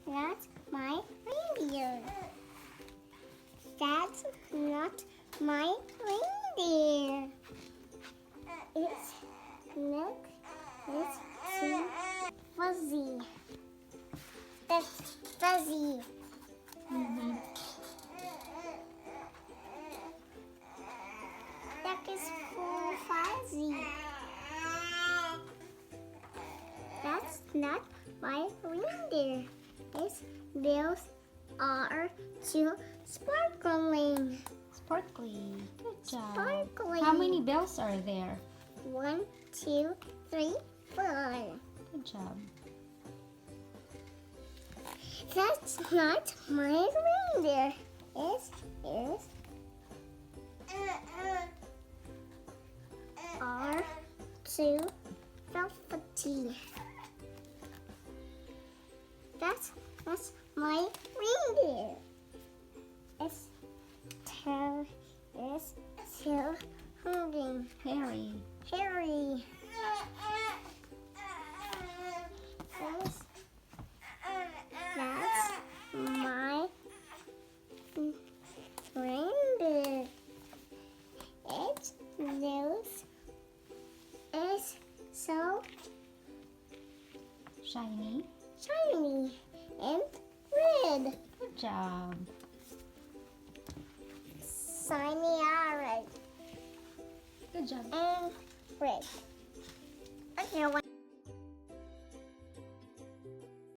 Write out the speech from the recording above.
not my reindeer. That's not my reindeer. Its neck is too fuzzy. That's fuzzy. That is full fuzzy. That's not my reindeer. Its bills are too sparkling. Sparkly. Good job. Sparkly. How many bells are there? 1, 2, 3, 4. Good job. That's not my reindeer. It is are too velvety. That's my reindeer. Its tail is too hungry. Harry. Harry. That's my reindeer. Its nose is so Shiny. shiny and red. Good job. Shiny and red. Good job. And red. Okay,